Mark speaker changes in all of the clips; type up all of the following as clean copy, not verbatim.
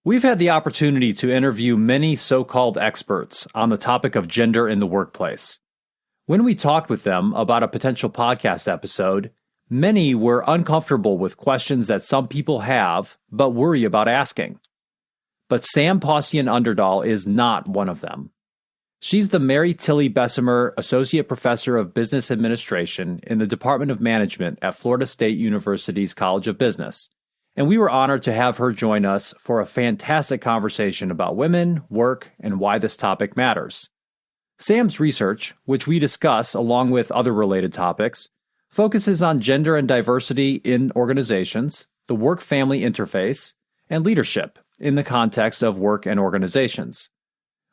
Speaker 1: We've had the opportunity to interview many so-called experts on the topic of gender in the workplace. When we talked with them about a potential podcast episode, many were uncomfortable with questions that some people have but worry about asking. But Sam Paustian-Underdahl is not one of them. She's the Mary Tilley Bessemer Associate Professor of Business Administration in the Department of Management at Florida State University's College of Business, and we were honored to have her join us for a fantastic conversation about women, work, and why this topic matters. Sam's research, which we discuss along with other related topics, focuses on gender and diversity in organizations, the work-family interface, and leadership in the context of work and organizations.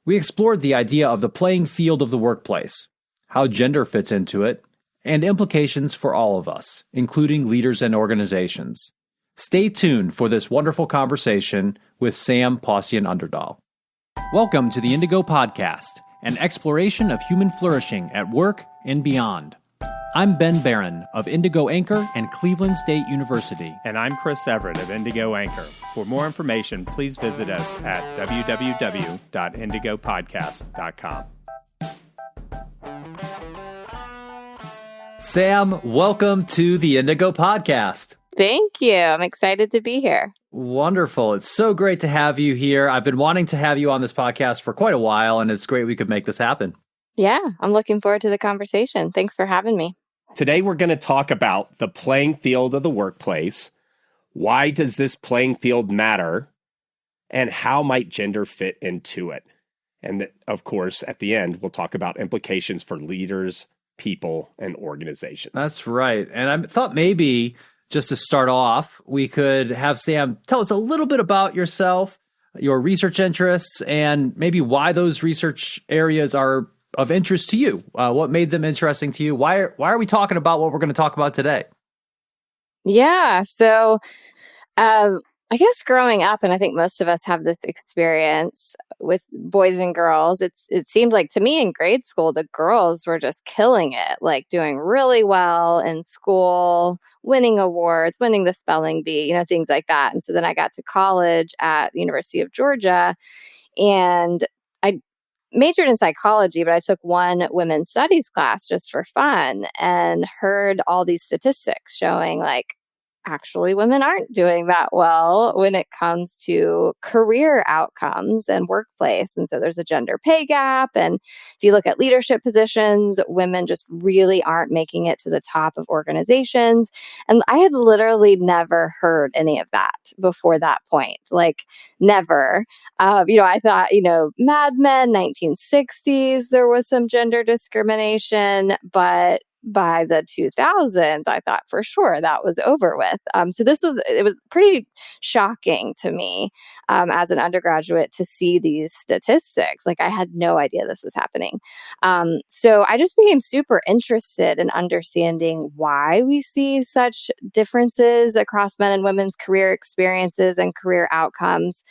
Speaker 1: We explored the idea of the playing field of the workplace, how gender fits into it, and implications for all of us, including leaders and organizations. Stay tuned for this wonderful conversation with Sam Paustian-Underdahl. Welcome to the Indigo Podcast, an exploration of human flourishing at work and beyond. I'm Ben Barron of Indigo Anchor and Cleveland State University.
Speaker 2: And I'm Chris Everett of Indigo Anchor. For more information, please visit us at www.indigopodcast.com.
Speaker 1: Sam, welcome to the Indigo Podcast.
Speaker 3: Thank you. I'm excited to be here.
Speaker 1: Wonderful. It's so great to have you here. I've been wanting to have you on this podcast for quite a while, and it's great we could make this happen.
Speaker 3: Yeah, I'm looking forward to the conversation. Thanks for having me.
Speaker 2: Today, we're going to talk about the playing field of the workplace. Why does this playing field matter? And how might gender fit into it? And of course, at the end, we'll talk about implications for leaders, people, and organizations.
Speaker 1: That's right. And I thought maybe just to start off, we could have Sam tell us a little bit about yourself, your research interests, and maybe why those research areas are of interest to you. What made them interesting to you? Why are we talking about what we're going to talk about today?
Speaker 3: Yeah. So I guess growing up, and I think most of us have this experience with boys and girls, it seemed like to me in grade school, the girls were just killing it, like doing really well in school, winning awards, winning the spelling bee, things like that. And so then I got to college at the University of Georgia, and I majored in psychology, but I took one women's studies class just for fun and heard all these statistics showing like actually women aren't doing that well when it comes to career outcomes and workplace. And so there's a gender pay gap. And if you look at leadership positions, women just really aren't making it to the top of organizations. And I had literally never heard any of that before that point, like never. I thought, Mad Men, 1960s, there was some gender discrimination, but by the 2000s, I thought for sure that was over with. So it was pretty shocking to me as an undergraduate to see these statistics. Like I had no idea this was happening. So I just became super interested in understanding why we see such differences across men and women's career experiences and career outcomes.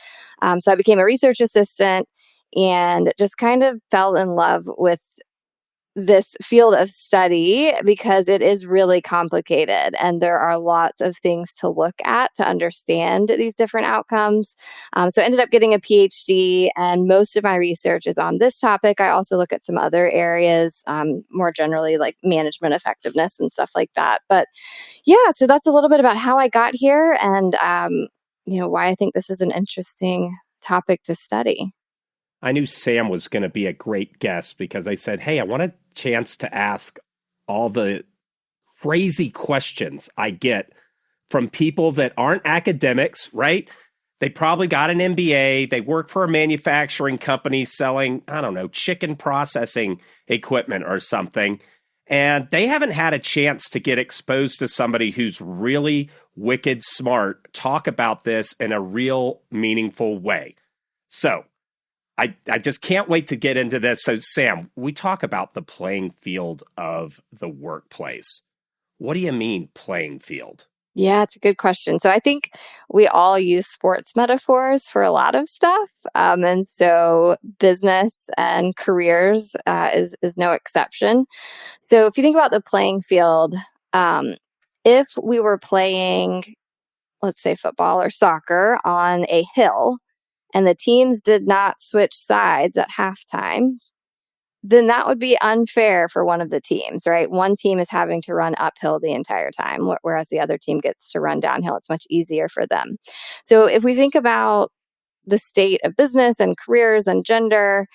Speaker 3: So I became a research assistant and just kind of fell in love with this field of study because it is really complicated and there are lots of things to look at to understand these different outcomes. So I ended up getting a PhD and most of my research is on this topic. I also look at some other areas, more generally like management effectiveness and stuff like that. But yeah, so that's a little bit about how I got here and, why I think this is an interesting topic to study.
Speaker 2: I knew Sam was going to be a great guest because I said, hey, I want a chance to ask all the crazy questions I get from people that aren't academics, right? They probably got an MBA. They work for a manufacturing company selling, chicken processing equipment or something. And they haven't had a chance to get exposed to somebody who's really wicked smart, talk about this in a real meaningful way. So I just can't wait to get into this. So, Sam, we talk about the playing field of the workplace. What do you mean playing field?
Speaker 3: Yeah, it's a good question. So I think we all use sports metaphors for a lot of stuff. And so business and careers is no exception. So if you think about the playing field, if we were playing, let's say football or soccer on a hill, and the teams did not switch sides at halftime, then that would be unfair for one of the teams, right? One team is having to run uphill the entire time, whereas the other team gets to run downhill. It's much easier for them. So if we think about the state of business and careers and gender,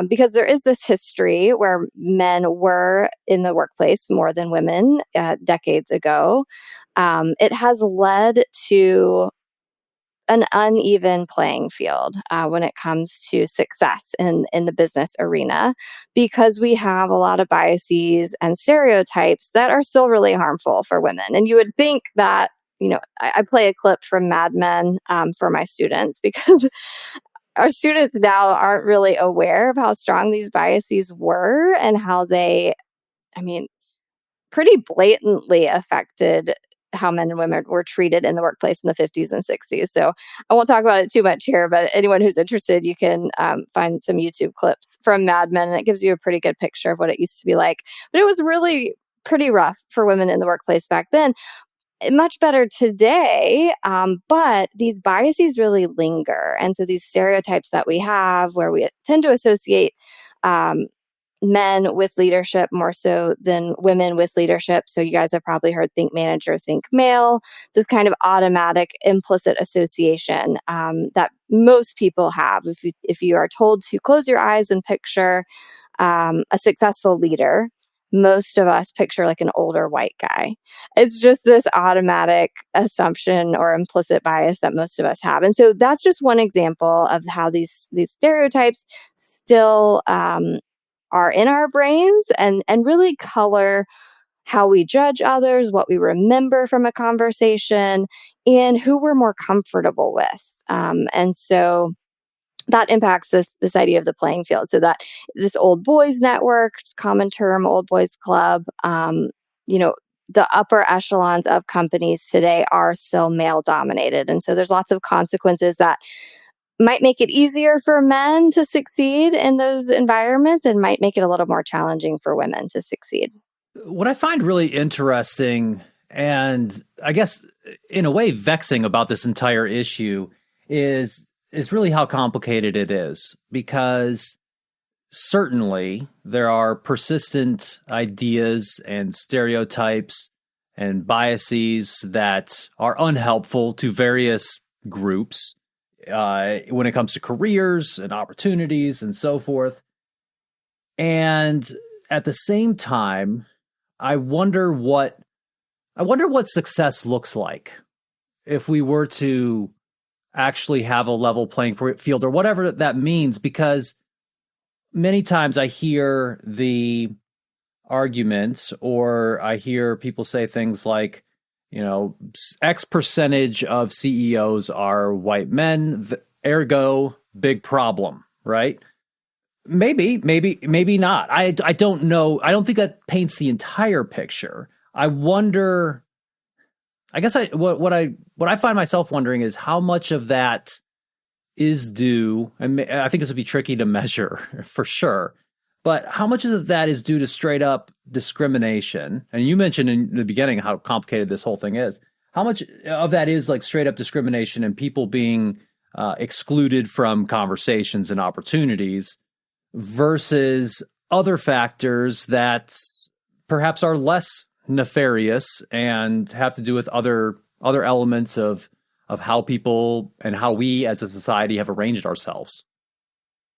Speaker 3: because there is this history where men were in the workplace more than women decades ago, it has led to an uneven playing field when it comes to success in the business arena, because we have a lot of biases and stereotypes that are still really harmful for women. And you would think that, I play a clip from Mad Men for my students, because our students now aren't really aware of how strong these biases were and how they, pretty blatantly affected how men and women were treated in the workplace in the 50s and 60s. So I won't talk about it too much here, but anyone who's interested, you can find some YouTube clips from Mad Men, and it gives you a pretty good picture of what it used to be like. But it was really pretty rough for women in the workplace back then. Much better today, but these biases really linger. And so these stereotypes that we have, where we tend to associate men with leadership more so than women with leadership. So you guys have probably heard think manager, think male, this kind of automatic implicit association that most people have. If you are told to close your eyes and picture a successful leader, most of us picture like an older white guy. It's just this automatic assumption or implicit bias that most of us have. And so that's just one example of how these stereotypes still are in our brains and really color how we judge others, what we remember from a conversation, and who we're more comfortable with. And so that impacts this idea of the playing field. So that this old boys network, common term, old boys club, the upper echelons of companies today are still male dominated. And so there's lots of consequences that might make it easier for men to succeed in those environments and might make it a little more challenging for women to succeed.
Speaker 1: What I find really interesting, and I guess in a way vexing about this entire issue, is really how complicated it is, because certainly there are persistent ideas and stereotypes and biases that are unhelpful to various groups when it comes to careers and opportunities and so forth. And at the same time, I wonder what success looks like if we were to actually have a level playing field, or whatever that means, because many times I hear the arguments, or I hear people say things like, X percentage of CEOs are white men, ergo big problem, right? Maybe not. I don't know. I don't think that paints the entire picture. I wonder, I guess what I find myself wondering is how much of that is due, and I think this would be tricky to measure for sure, but how much of that is due to straight up discrimination? And you mentioned in the beginning how complicated this whole thing is. How much of that is like straight up discrimination and people being excluded from conversations and opportunities versus other factors that perhaps are less nefarious and have to do with other elements of how people and how we as a society have arranged ourselves?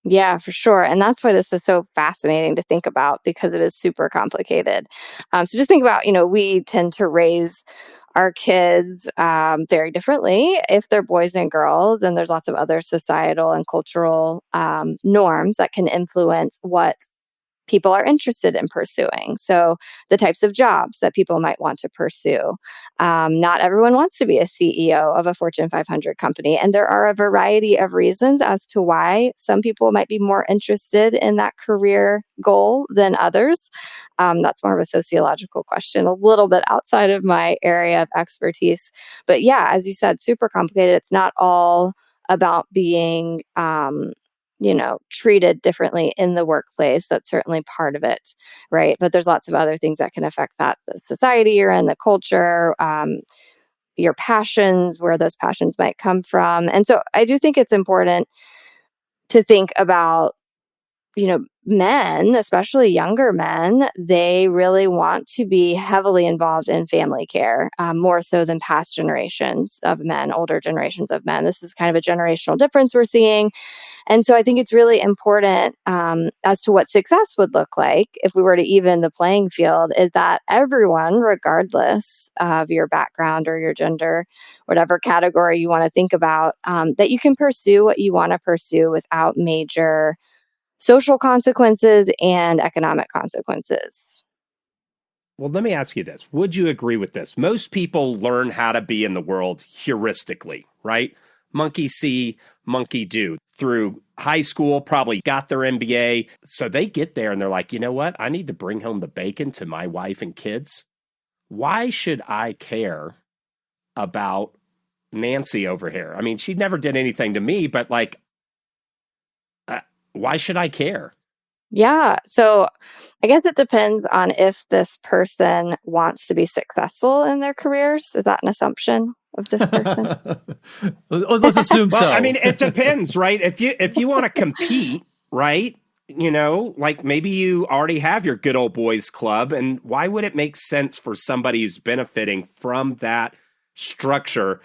Speaker 3: Yeah, for sure. And that's why this is so fascinating to think about, because it is super complicated. So just think about, we tend to raise our kids very differently if they're boys and girls, and there's lots of other societal and cultural norms that can influence what people are interested in pursuing. So the types of jobs that people might want to pursue. Not everyone wants to be a CEO of a Fortune 500 company. And there are a variety of reasons as to why some people might be more interested in that career goal than others. That's more of a sociological question, a little bit outside of my area of expertise. But yeah, as you said, super complicated. It's not all about being treated differently in the workplace. That's certainly part of it, right? But there's lots of other things that can affect that. The society you're in, the culture, your passions, where those passions might come from. And so I do think it's important to think about, men, especially younger men, they really want to be heavily involved in family care, more so than past generations of men, older generations of men. This is kind of a generational difference we're seeing. And so I think it's really important as to what success would look like if we were to even the playing field, is that everyone, regardless of your background or your gender, whatever category you want to think about, that you can pursue what you want to pursue without major social consequences and economic consequences.
Speaker 2: Well, let me ask you this. Would you agree with this? Most people learn how to be in the world heuristically, right? Monkey see, monkey do. Through high school, probably got their MBA. So they get there and they're like, you know what? I need to bring home the bacon to my wife and kids. Why should I care about Nancy over here? I mean, she never did anything to me, but like, why should I care?
Speaker 3: Yeah. So I guess it depends on if this person wants to be successful in their careers. Is that an assumption of this person?
Speaker 1: Let's assume so.
Speaker 2: Well, I mean, it depends, right? If you want to compete, right? Like maybe you already have your good old boys club, and why would it make sense for somebody who's benefiting from that structure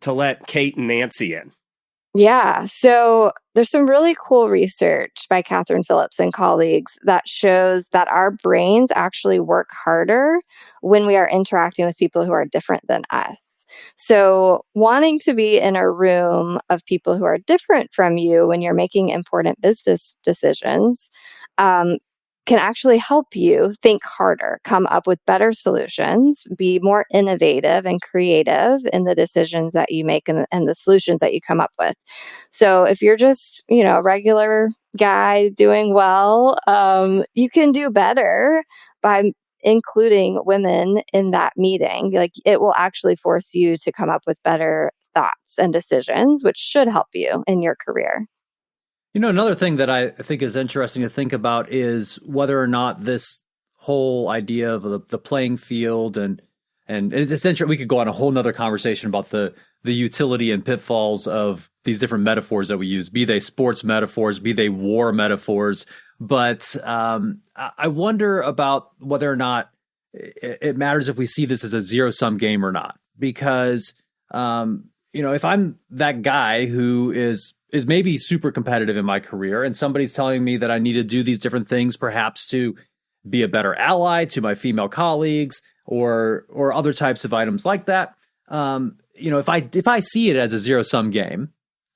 Speaker 2: to let Kate and Nancy in?
Speaker 3: Yeah. So there's some really cool research by Catherine Phillips and colleagues that shows that our brains actually work harder when we are interacting with people who are different than us. So wanting to be in a room of people who are different from you when you're making important business decisions can actually help you think harder, come up with better solutions, be more innovative and creative in the decisions that you make and the solutions that you come up with. So if you're just, a regular guy doing well, you can do better by including women in that meeting. Like, it will actually force you to come up with better thoughts and decisions, which should help you in your career.
Speaker 1: Another thing that I think is interesting to think about is whether or not this whole idea of the playing field and it's essentially, we could go on a whole nother conversation about the utility and pitfalls of these different metaphors that we use, be they sports metaphors, be they war metaphors. But I wonder about whether or not it matters if we see this as a zero-sum game or not. Because, if I'm that guy who is maybe super competitive in my career and somebody's telling me that I need to do these different things, perhaps to be a better ally to my female colleagues or other types of items like that. If I see it as a zero-sum game,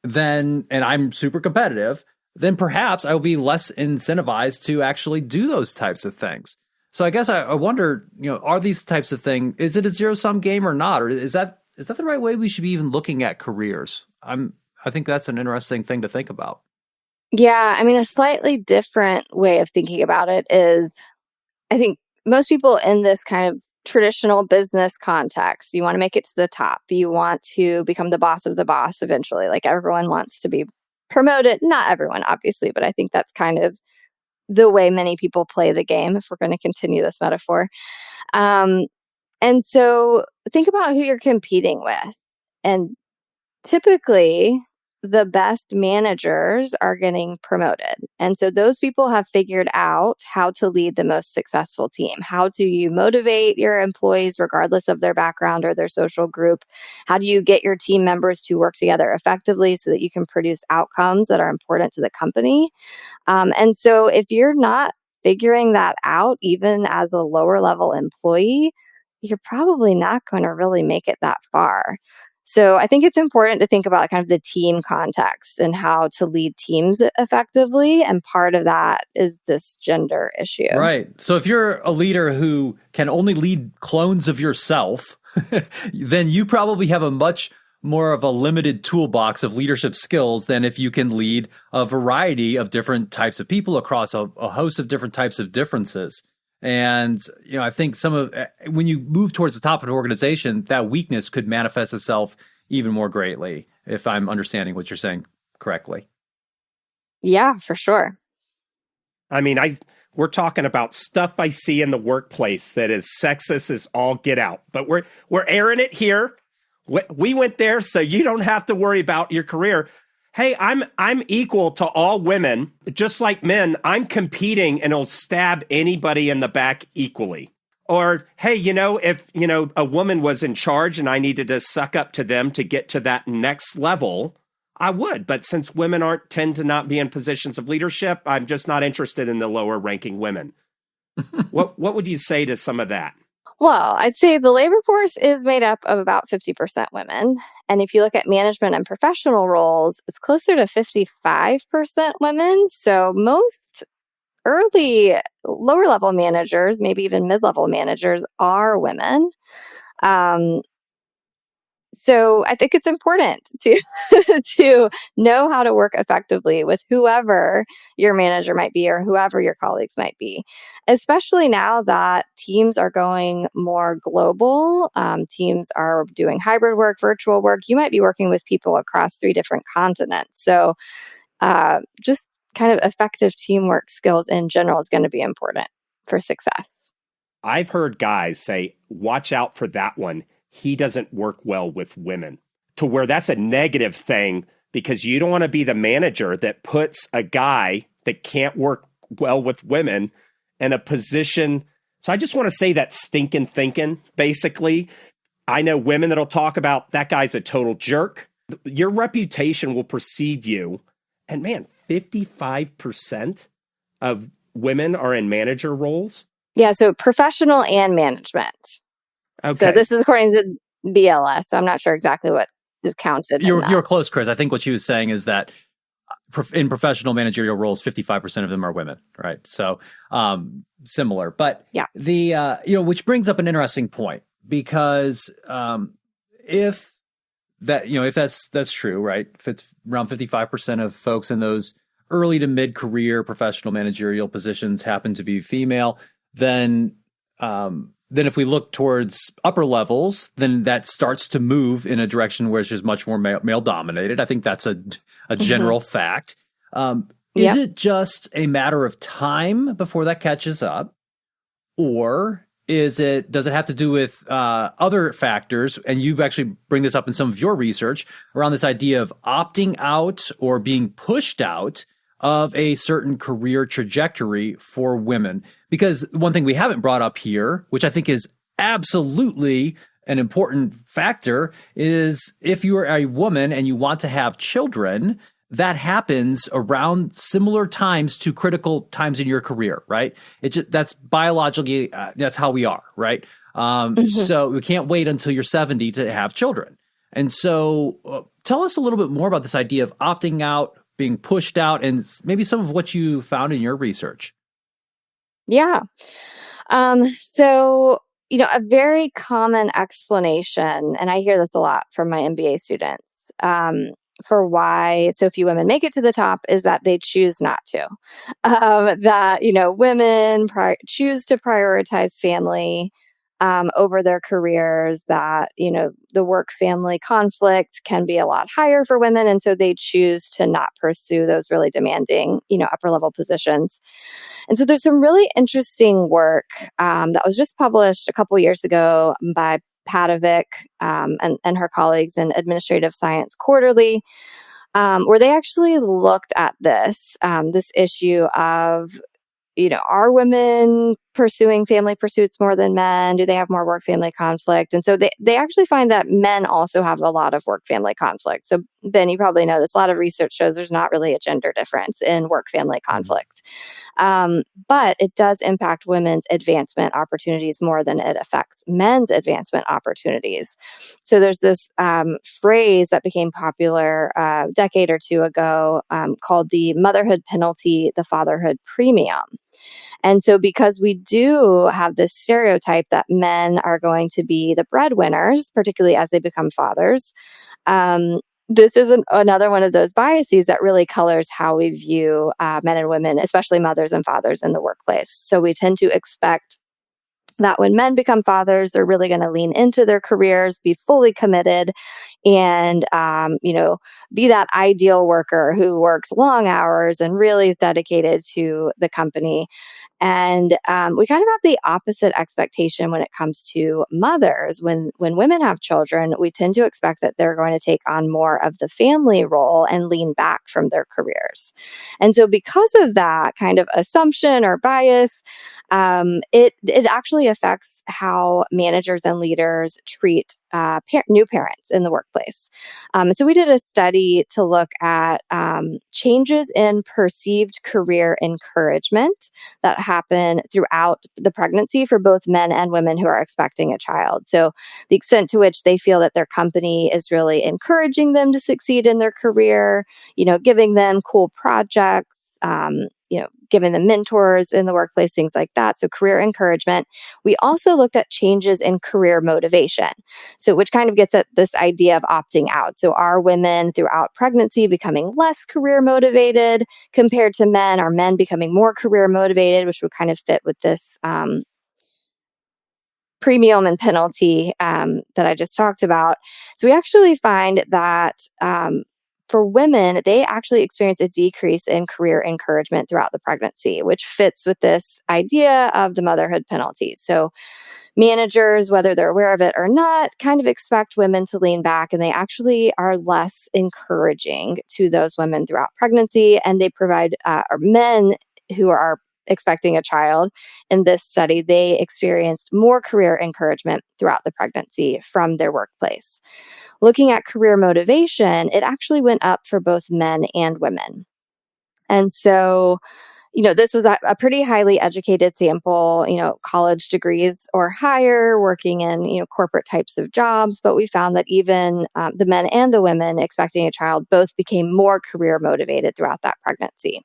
Speaker 1: then, and I'm super competitive, then perhaps I will be less incentivized to actually do those types of things. So I guess I wonder, are these types of things, is it a zero-sum game or not? Or is that the right way we should be even looking at careers? I think that's an interesting thing to think about.
Speaker 3: Yeah, I mean, a slightly different way of thinking about it is, I think most people in this kind of traditional business context, you want to make it to the top. You want to become the boss of the boss eventually. Like, everyone wants to be promoted. Not everyone, obviously, but I think that's kind of the way many people play the game, if we're going to continue this metaphor. And so think about who you're competing with. And typically, the best managers are getting promoted. And so those people have figured out how to lead the most successful team. How do you motivate your employees regardless of their background or their social group? How do you get your team members to work together effectively so that you can produce outcomes that are important to the company? And so if you're not figuring that out, even as a lower level employee, you're probably not going to really make it that far. So I think it's important to think about kind of the team context and how to lead teams effectively. And part of that is this gender issue.
Speaker 1: Right. So if you're a leader who can only lead clones of yourself, then you probably have a much more of a limited toolbox of leadership skills than if you can lead a variety of different types of people across a host of different types of differences. And, I think when you move towards the top of an organization, that weakness could manifest itself even more greatly, if I'm understanding what you're saying correctly.
Speaker 3: Yeah, for sure.
Speaker 2: I mean, we're talking about stuff I see in the workplace that is sexist as all get out, but we're airing it here. We went there so you don't have to worry about your career. Hey, I'm equal to all women, just like men. I'm competing and it'll stab anybody in the back equally. Or, hey, if, a woman was in charge and I needed to suck up to them to get to that next level, I would. But since women tend to not be in positions of leadership, I'm just not interested in the lower ranking women. What would you say to some of that?
Speaker 3: Well, I'd say the labor force is made up of about 50% women. And if you look at management and professional roles, it's closer to 55% women. So most early lower level managers, maybe even mid-level managers, are women. So I think it's important to to know how to work effectively with whoever your manager might be or whoever your colleagues might be, especially now that teams are going more global. Teams are doing hybrid work, virtual work. You might be working with people across 3 different continents. So just kind of effective teamwork skills in general is going to be important for success.
Speaker 2: I've heard guys say, watch out for that one. He doesn't work well with women, to where that's a negative thing because you don't want to be the manager that puts a guy that can't work well with women in a position. So I just want to say that stinking thinking, basically. I know women that'll talk about that guy's a total jerk. Your reputation will precede you. And man, 55% of women are in manager roles.
Speaker 3: Yeah, so professional and management.
Speaker 2: Okay.
Speaker 3: So this is according to BLS. So I'm not sure exactly what is counted.
Speaker 1: You're close, Chris. I think what she was saying is that in professional managerial roles, 55% of them are women, right? So similar, but
Speaker 3: yeah,
Speaker 1: which brings up an interesting point because if that's true, right? If it's around 55% of folks in those early to mid career professional managerial positions happen to be female, then if we look towards upper levels, then that starts to move in a direction where it's just much more male dominated. I think that's a general fact. Is it just a matter of time before that catches up? Or does it have to do with other factors? And you actually bring this up in some of your research around this idea of opting out or being pushed out of a certain career trajectory for women. Because one thing we haven't brought up here, which I think is absolutely an important factor, is if you are a woman and you want to have children, that happens around similar times to critical times in your career, right? That's biologically, that's how we are, right? So we can't wait until you're 70 to have children. And so tell us a little bit more about this idea of opting out, being pushed out, and maybe some of what you found in your research.
Speaker 3: Yeah. So, a very common explanation, and I hear this a lot from my MBA students, for why so few women make it to the top is that they choose not to. Women choose to prioritize family over their careers, that, the work-family conflict can be a lot higher for women. And so they choose to not pursue those really demanding, upper-level positions. And so there's some really interesting work that was just published a couple years ago by Padovic and her colleagues in Administrative Science Quarterly, where they actually looked at this issue of, are women pursuing family pursuits more than men? Do they have more work-family conflict? And so they actually find that men also have a lot of work-family conflict. So Ben, you probably know this. A lot of research shows there's not really a gender difference in work-family conflict. But it does impact women's advancement opportunities more than it affects men's advancement opportunities. So there's this phrase that became popular a decade or two ago called the motherhood penalty, the fatherhood premium. And so because we do have this stereotype that men are going to be the breadwinners, particularly as they become fathers, this is another one of those biases that really colors how we view men and women, especially mothers and fathers in the workplace. So we tend to expect that when men become fathers, they're really going to lean into their careers, be fully committed, and, be that ideal worker who works long hours and really is dedicated to the company. And we kind of have the opposite expectation when it comes to mothers. When women have children, we tend to expect that they're going to take on more of the family role and lean back from their careers. And so because of that kind of assumption or bias, it actually affects how managers and leaders treat new parents in the workplace. So we did a study to look at changes in perceived career encouragement that happen throughout the pregnancy for both men and women who are expecting a child. So the extent to which they feel that their company is really encouraging them to succeed in their career, giving them cool projects, giving them mentors in the workplace, things like that. So career encouragement. We also looked at changes in career motivation. So which kind of gets at this idea of opting out. So are women throughout pregnancy becoming less career motivated compared to men? Are men becoming more career motivated, which would kind of fit with this premium and penalty that I just talked about. So we actually find that for women, they actually experience a decrease in career encouragement throughout the pregnancy, which fits with this idea of the motherhood penalty. So managers, whether they're aware of it or not, kind of expect women to lean back, and they actually are less encouraging to those women throughout pregnancy. And they provide, or men who are expecting a child in this study, they experienced more career encouragement throughout the pregnancy from their workplace. Looking at career motivation, it actually went up for both men and women. And so, this was a pretty highly educated sample, college degrees or higher, working in, corporate types of jobs. But we found that even the men and the women expecting a child both became more career motivated throughout that pregnancy.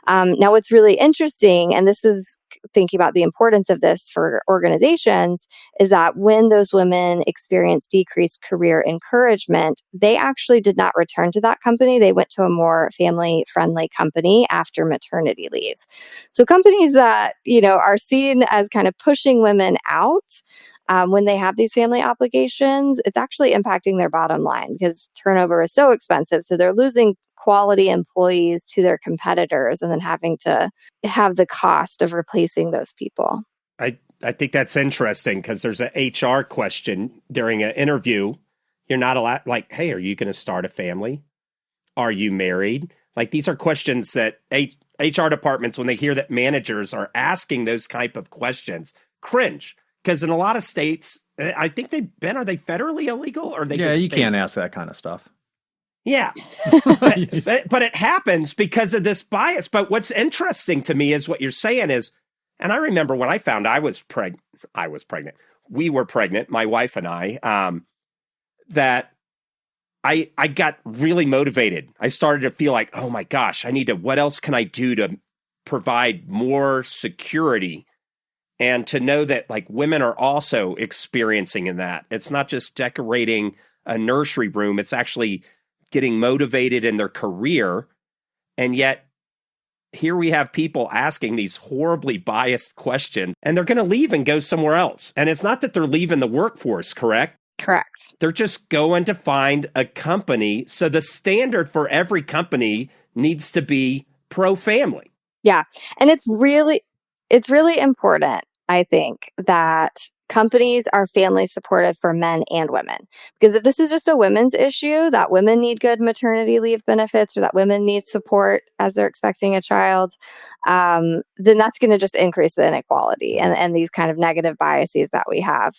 Speaker 3: Now, what's really interesting, and this is thinking about the importance of this for organizations, is that when those women experienced decreased career encouragement, they actually did not return to that company. They went to a more family-friendly company after maternity leave. So companies that, are seen as kind of pushing women out when they have these family obligations, it's actually impacting their bottom line because turnover is so expensive. So they're losing quality employees to their competitors and then having to have the cost of replacing those people.
Speaker 2: I think that's interesting because there's an HR question during an interview. You're not allowed, like, hey, are you going to start a family? Are you married? Like, these are questions that HR departments, when they hear that managers are asking those type of questions, cringe. Because in a lot of states, I think are they federally illegal? Or
Speaker 1: you can't ask that kind of stuff.
Speaker 2: Yeah, but it happens because of this bias. But what's interesting to me is what you're saying is, and I remember when I found I was pregnant. We were pregnant, my wife and I, that I got really motivated. I started to feel like, oh my gosh, what else can I do to provide more security? And to know that like women are also experiencing in that. It's not just decorating a nursery room. It's actually getting motivated in their career. And yet here we have people asking these horribly biased questions, and they're going to leave and go somewhere else. And it's not that they're leaving the workforce, correct?
Speaker 3: Correct.
Speaker 2: They're just going to find a company. So the standard for every company needs to be pro-family.
Speaker 3: Yeah. And it's really important, I think, that companies are family supportive for men and women. Because if this is just a women's issue, that women need good maternity leave benefits or that women need support as they're expecting a child, then that's going to just increase the inequality and these kind of negative biases that we have.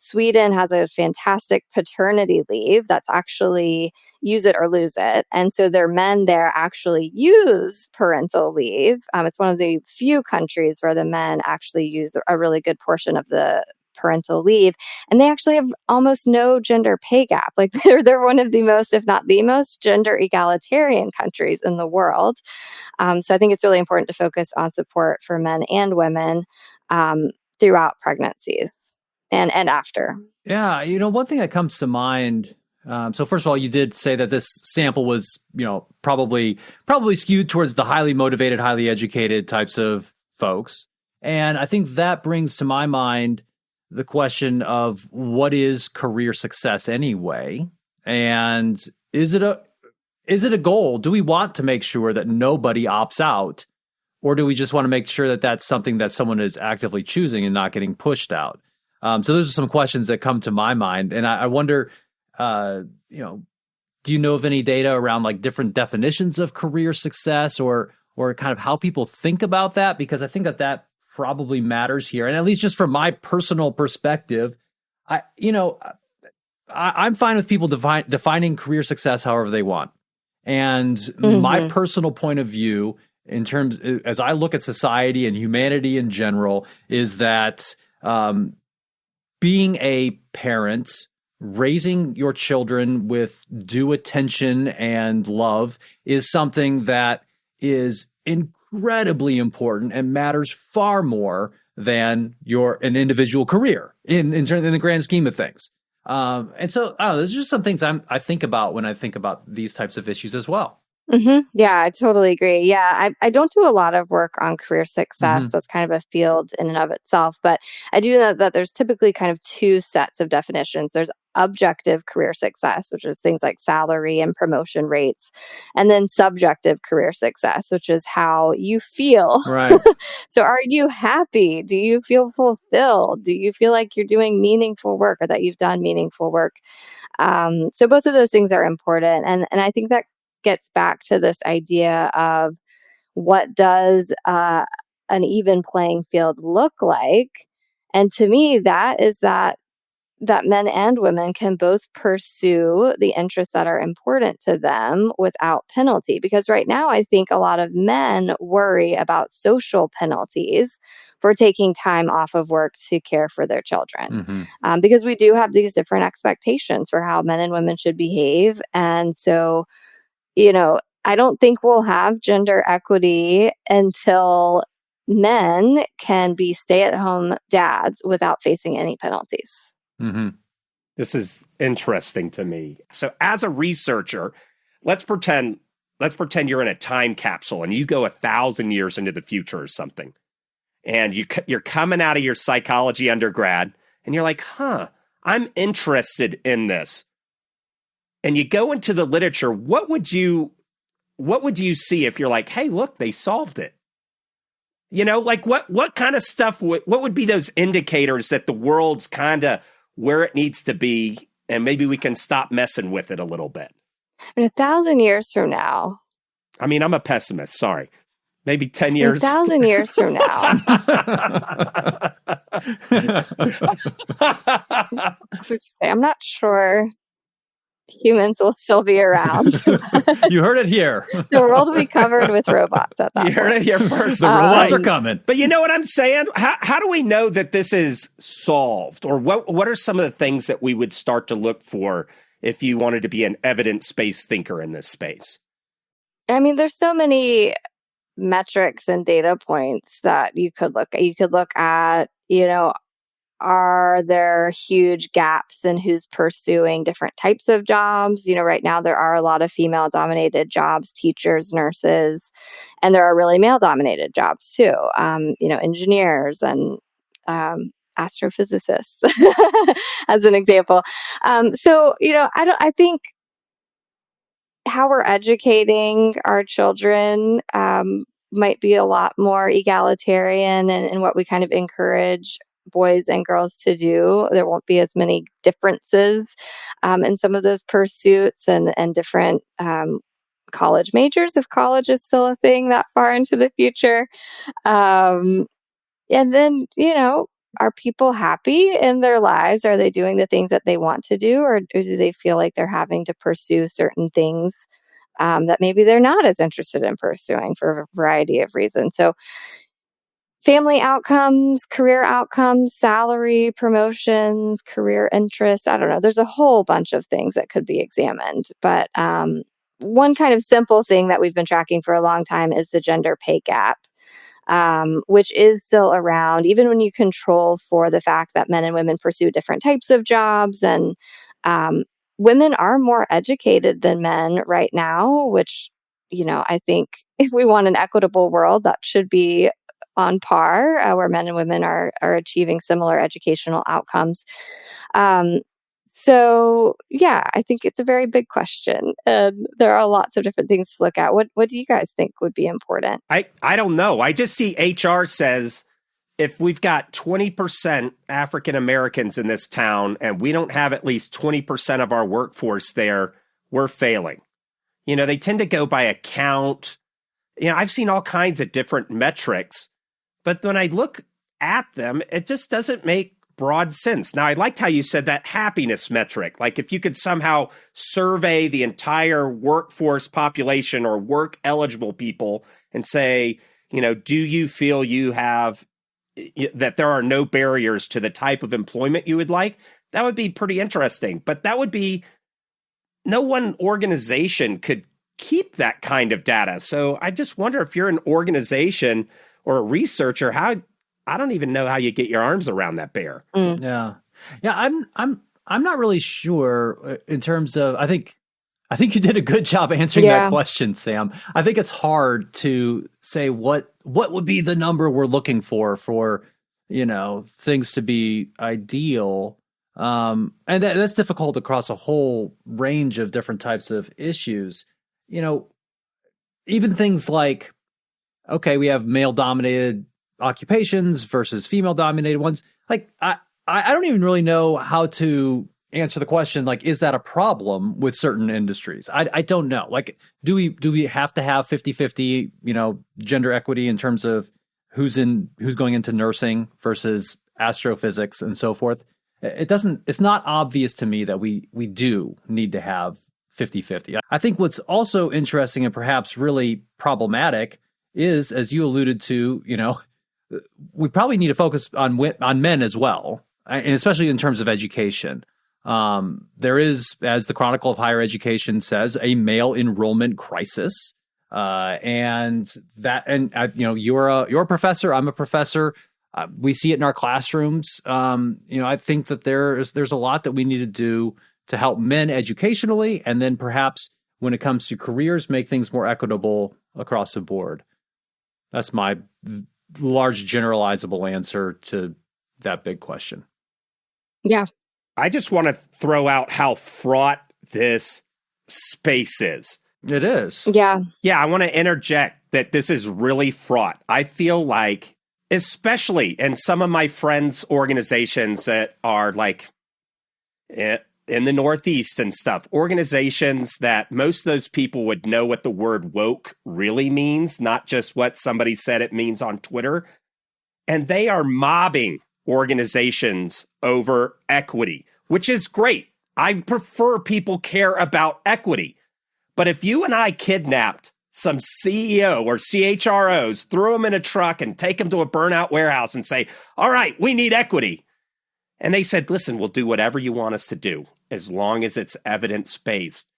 Speaker 3: Sweden has a fantastic paternity leave that's actually use it or lose it. And so their men there actually use parental leave. It's one of the few countries where the men actually use a really good portion of the parental leave. And they actually have almost no gender pay gap. Like they're one of the most, if not the most, gender egalitarian countries in the world. So I think it's really important to focus on support for men and women throughout pregnancies and after.
Speaker 1: Yeah, one thing that comes to mind. So first of all, you did say that this sample was, probably skewed towards the highly motivated, highly educated types of folks. And I think that brings to my mind the question of what is career success anyway? And is it a goal? Do we want to make sure that nobody opts out? Or do we just want to make sure that that's something that someone is actively choosing and not getting pushed out? So those are some questions that come to my mind. And I wonder, do you know of any data around like different definitions of career success or kind of how people think about that? Because I think that probably matters here. And at least just from my personal perspective, I'm fine with people defining career success however they want. And my personal point of view in terms, as I look at society and humanity in general, is that being a parent, raising your children with due attention and love is something that is incredibly important and matters far more than an individual career in the grand scheme of things. And so, I don't know, there's just some things I think about when I think about these types of issues as well.
Speaker 3: Yeah, I totally agree. Yeah, I don't do a lot of work on career success. That's kind of a field in and of itself. But I do know that there's typically kind of two sets of definitions. There's objective career success, which is things like salary and promotion rates, and then subjective career success, which is how you feel.
Speaker 1: Right.
Speaker 3: So are you happy? Do you feel fulfilled? Do you feel like you're doing meaningful work or that you've done meaningful work? So both of those things are important. And I think that gets back to this idea of what does an even playing field look like? And to me, that is that men and women can both pursue the interests that are important to them without penalty. Because right now, I think a lot of men worry about social penalties for taking time off of work to care for their children. Because we do have these different expectations for how men and women should behave. And so, I don't think we'll have gender equity until men can be stay-at-home dads without facing any penalties.
Speaker 2: This is interesting to me. So as a researcher, let's pretend you're in a time capsule and you go 1,000 years into the future or something. And you're coming out of your psychology undergrad and you're like, I'm interested in this. And you go into the literature, what would you see if you're like, hey, look, they solved it? Like what kind of stuff, what would be those indicators that the world's kind of where it needs to be and maybe we can stop messing with it a little bit?
Speaker 3: 1,000 years from now.
Speaker 2: I mean, I'm a pessimist, sorry. Maybe 10 years.
Speaker 3: 1,000 years from now. I'm not sure humans will still be around.
Speaker 1: You heard it here.
Speaker 3: The world will be covered with robots at that point.
Speaker 2: You heard it here first.
Speaker 1: The robots are coming.
Speaker 2: But you know what I'm saying? How do we know that this is solved? Or what are some of the things that we would start to look for if you wanted to be an evidence-based thinker in this space?
Speaker 3: I mean, there's so many metrics and data points that you could look at. You could look at, are there huge gaps in who's pursuing different types of jobs? Right now there are a lot of female-dominated jobs, teachers, nurses, and there are really male-dominated jobs too. Engineers and astrophysicists, as an example. I think how we're educating our children might be a lot more egalitarian in what we kind of encourage boys and girls to do. There won't be as many differences in some of those pursuits and different college majors, if college is still a thing that far into the future. And then, are people happy in their lives? Are they doing the things that they want to do? Or do they feel like they're having to pursue certain things that maybe they're not as interested in pursuing for a variety of reasons? So family outcomes, career outcomes, salary, promotions, career interests. I don't know. There's a whole bunch of things that could be examined. But one kind of simple thing that we've been tracking for a long time is the gender pay gap, which is still around, even when you control for the fact that men and women pursue different types of jobs. And women are more educated than men right now, which, I think if we want an equitable world, that should be on par, where men and women are achieving similar educational outcomes. So yeah, I think it's a very big question. There are lots of different things to look at. What do you guys think would be important?
Speaker 2: I don't know. I just see HR says if we've got 20% African Americans in this town and we don't have at least 20% of our workforce there, we're failing. They tend to go by a count. I've seen all kinds of different metrics, but when I look at them, it just doesn't make broad sense. Now, I liked how you said that happiness metric. Like if you could somehow survey the entire workforce population or work eligible people and say, do you feel you have that there are no barriers to the type of employment you would like? That would be pretty interesting. But that would be no one organization could keep that kind of data. So I just wonder if you're an organization or a researcher, I don't even know how you get your arms around that bear.
Speaker 1: Yeah. I'm not really sure in terms of, I think you did a good job answering that question, Sam. I think it's hard to say what would be the number we're looking for things to be ideal. And that's difficult across a whole range of different types of issues. Even things like, okay, we have male dominated occupations versus female dominated ones. Like I don't even really know how to answer the question, like, is that a problem with certain industries? I don't know. Like, do we have to have 50-50, gender equity in terms of who's going into nursing versus astrophysics and so forth? It's not obvious to me that we do need to have 50-50. I think what's also interesting and perhaps really problematic is, as you alluded to, we probably need to focus on men as well, and especially in terms of education. There is, as the Chronicle of Higher Education says, a male enrollment crisis, and you're a professor, I'm a professor. We see it in our classrooms. I think that there's a lot that we need to do to help men educationally, and then perhaps when it comes to careers, make things more equitable across the board. That's my large generalizable answer to that big question.
Speaker 3: Yeah.
Speaker 2: I just want to throw out how fraught this space is.
Speaker 1: It is.
Speaker 3: Yeah.
Speaker 2: Yeah, I want to interject that this is really fraught. I feel like, especially in some of my friends' organizations that are like in the Northeast and stuff, organizations that most of those people would know what the word woke really means, not just what somebody said it means on Twitter. And they are mobbing organizations over equity, which is great. I prefer people care about equity. But if you and I kidnapped some CEO or CHROs, threw them in a truck and take them to a burnout warehouse and say, all right, we need equity. And they said, listen, we'll do whatever you want us to do as long as it's evidence-based.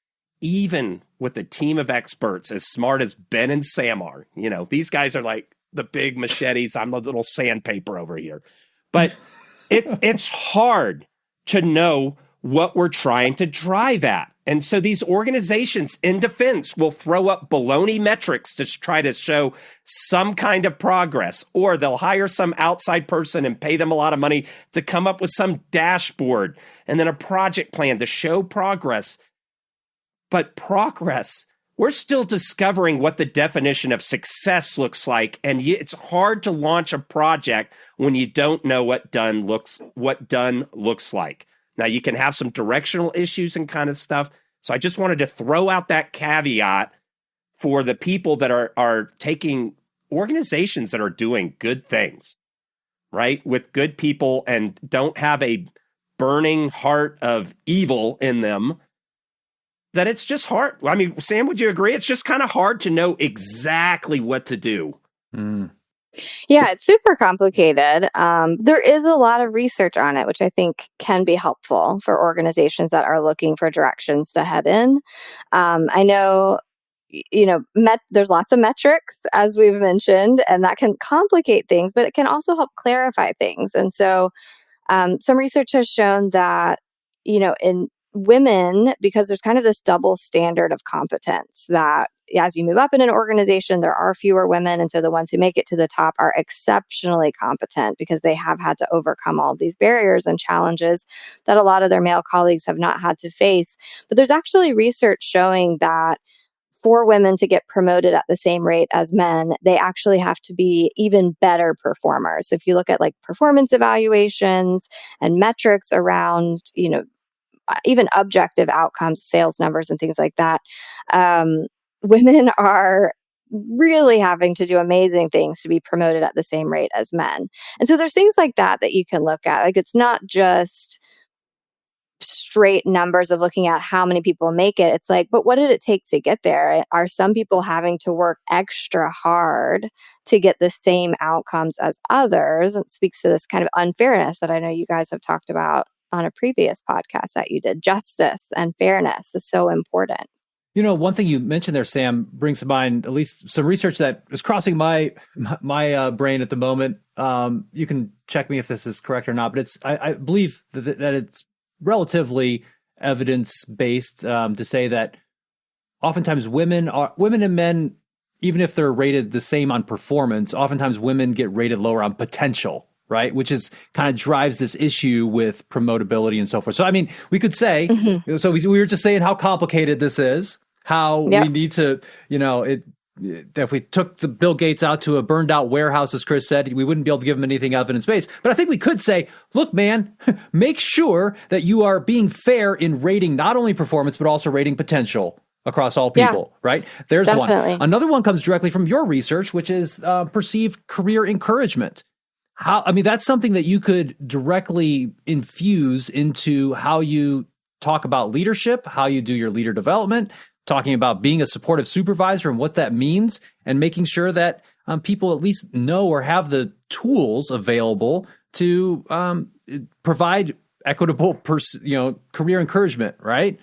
Speaker 2: Even with a team of experts as smart as Ben and Sam are, these guys are like the big machetes. I'm the little sandpaper over here. But it's hard to know what we're trying to drive at. And so these organizations in defense will throw up baloney metrics to try to show some kind of progress, or they'll hire some outside person and pay them a lot of money to come up with some dashboard and then a project plan to show progress. But progress, we're still discovering what the definition of success looks like. And it's hard to launch a project when you don't know what done looks like. Now, you can have some directional issues and kind of stuff. So I just wanted to throw out that caveat for the people that are taking organizations that are doing good things, right, with good people and don't have a burning heart of evil in them, that it's just hard. I mean, Sam, would you agree? It's just kind of hard to know exactly what to do.
Speaker 1: Mm.
Speaker 3: Yeah, it's super complicated. There is a lot of research on it, which I think can be helpful for organizations that are looking for directions to head in. I know, there's lots of metrics, as we've mentioned, and that can complicate things, but it can also help clarify things. And so some research has shown that, in women, because there's kind of this double standard of competence that as you move up in an organization, there are fewer women. And so the ones who make it to the top are exceptionally competent because they have had to overcome all these barriers and challenges that a lot of their male colleagues have not had to face. But there's actually research showing that for women to get promoted at the same rate as men, they actually have to be even better performers. So if you look at like performance evaluations and metrics around, even objective outcomes, sales numbers and things like that, women are really having to do amazing things to be promoted at the same rate as men. And so there's things like that you can look at. Like it's not just straight numbers of looking at how many people make it. It's like, but what did it take to get there? Are some people having to work extra hard to get the same outcomes as others? It speaks to this kind of unfairness that I know you guys have talked about on a previous podcast that you did. Justice and fairness is so important.
Speaker 1: One thing you mentioned there, Sam, brings to mind at least some research that is crossing my brain at the moment. You can check me if this is correct or not, but I believe that it's relatively evidence-based to say that oftentimes women and men, even if they're rated the same on performance, oftentimes women get rated lower on potential, right? Which is kind of drives this issue with promotability and so forth. So, I mean, we could say, so we were just saying how complicated this is, how we need to, if we took the Bill Gates out to a burned out warehouse, as Chris said, we wouldn't be able to give him anything evidence-based. But I think we could say, look, man, make sure that you are being fair in rating not only performance, but also rating potential across all people, right? There's
Speaker 3: definitely
Speaker 1: one. Another one comes directly from your research, which is perceived career encouragement. That's something that you could directly infuse into how you talk about leadership, how you do your leader development, talking about being a supportive supervisor and what that means, and making sure that people at least know or have the tools available to provide equitable, career encouragement, right?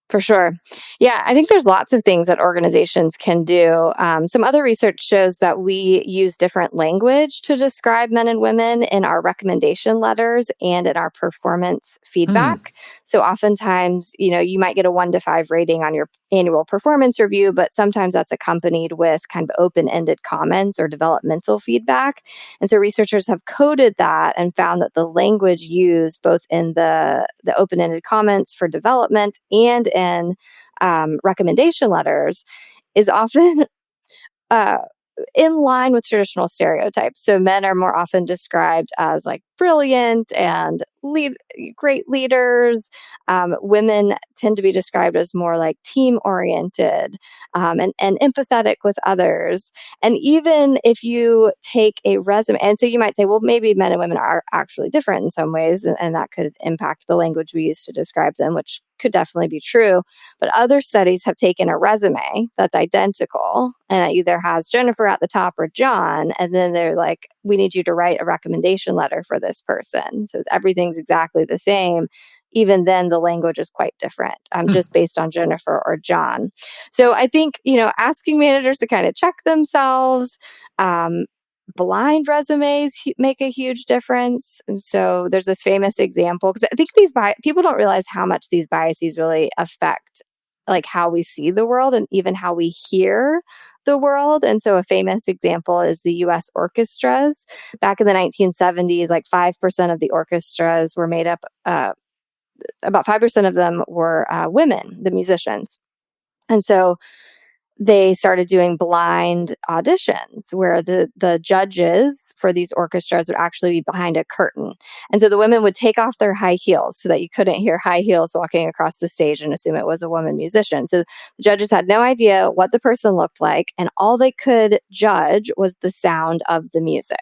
Speaker 3: For sure. Yeah, I think there's lots of things that organizations can do. Some other research shows that we use different language to describe men and women in our recommendation letters and in our performance feedback. So oftentimes, you might get a 1 to 5 rating on your annual performance review, but sometimes that's accompanied with kind of open-ended comments or developmental feedback. And so researchers have coded that and found that the language used both in the open-ended comments for development and in recommendation letters is often in line with traditional stereotypes. So men are more often described as like brilliant and great leaders. Women tend to be described as more like team oriented and empathetic with others. And even if you take a resume, and so you might say, well, maybe men and women are actually different in some ways, and that could impact the language we use to describe them, which could definitely be true. But other studies have taken a resume that's identical and it either has Jennifer at the top or John, and then they're like, we need you to write a recommendation letter for this person. So everything's exactly the same. Even then, the language is quite different, just based on Jennifer or John. So I think, asking managers to kind of check themselves, blind resumes make a huge difference. And so there's this famous example, because I think people don't realize how much these biases really affect like how we see the world and even how we hear the world. And so a famous example is the US orchestras. Back in the 1970s, like 5% of the orchestras were made up, about 5% of them were women, the musicians. And so they started doing blind auditions where the judges for these orchestras would actually be behind a curtain. And so the women would take off their high heels so that you couldn't hear high heels walking across the stage and assume it was a woman musician. So the judges had no idea what the person looked like, and all they could judge was the sound of the music.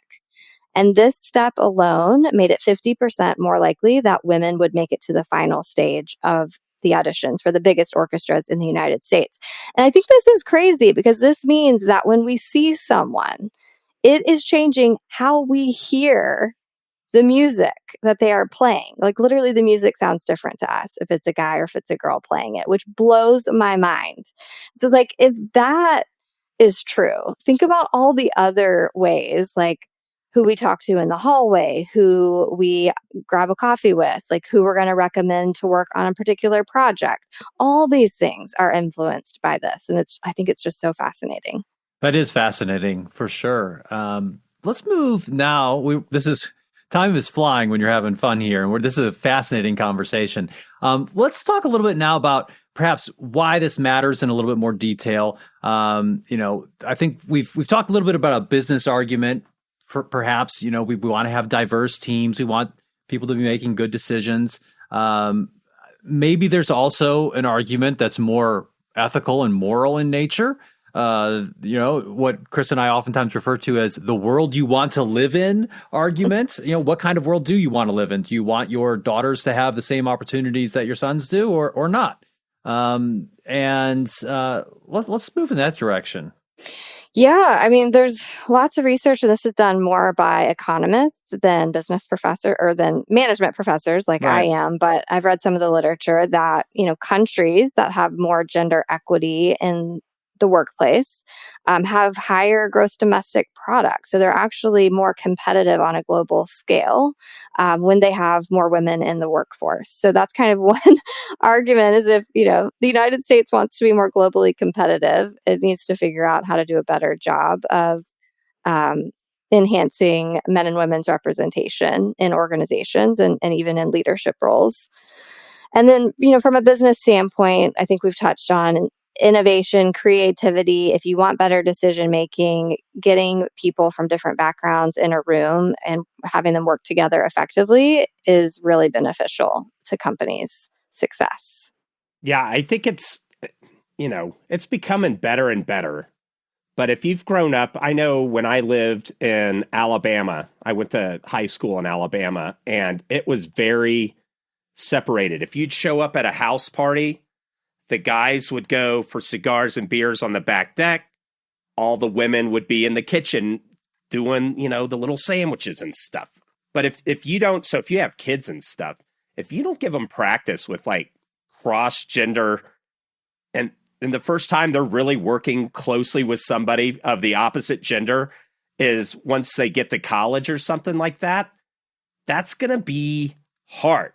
Speaker 3: And this step alone made it 50% more likely that women would make it to the final stage of the auditions for the biggest orchestras in the United States. And I think this is crazy because this means that when we see someone, it is changing how we hear the music that they are playing. Like literally the music sounds different to us if it's a guy or if it's a girl playing it, which blows my mind. So like if that is true, think about all the other ways, like who we talk to in the hallway, who we grab a coffee with, like who we're going to recommend to work on a particular project. All these things are influenced by this. And I think it's just so fascinating.
Speaker 1: That is fascinating for sure. Let's move now. Time is flying when you're having fun here, and this is a fascinating conversation. Let's talk a little bit now about perhaps why this matters in a little bit more detail. I think we've talked a little bit about a business argument. For perhaps, we want to have diverse teams. We want people to be making good decisions. Maybe there's also an argument that's more ethical and moral in nature. What Chris and I oftentimes refer to as the world you want to live in argument. What kind of world do you want to live in? Do you want your daughters to have the same opportunities that your sons do or not? Let's move in that direction.
Speaker 3: Yeah, I mean, there's lots of research, and this is done more by economists than business professor or than management professors like
Speaker 1: Right.
Speaker 3: I am. But I've read some of the literature that, countries that have more gender equity in the workplace have higher gross domestic product. So they're actually more competitive on a global scale when they have more women in the workforce. So that's kind of one argument is if, the United States wants to be more globally competitive, it needs to figure out how to do a better job of enhancing men and women's representation in organizations and even in leadership roles. And then, from a business standpoint, I think we've touched on innovation, creativity. If you want better decision making, getting people from different backgrounds in a room and having them work together effectively is really beneficial to companies' success.
Speaker 2: Yeah, I think it's becoming better and better. But if you've grown up, I know when I lived in Alabama, I went to high school in Alabama, and it was very separated. If you'd show up at a house party, the guys would go for cigars and beers on the back deck. All the women would be in the kitchen doing, the little sandwiches and stuff. But if you have kids and stuff, if you don't give them practice with like cross-gender and the first time they're really working closely with somebody of the opposite gender is once they get to college or something like that, that's going to be hard.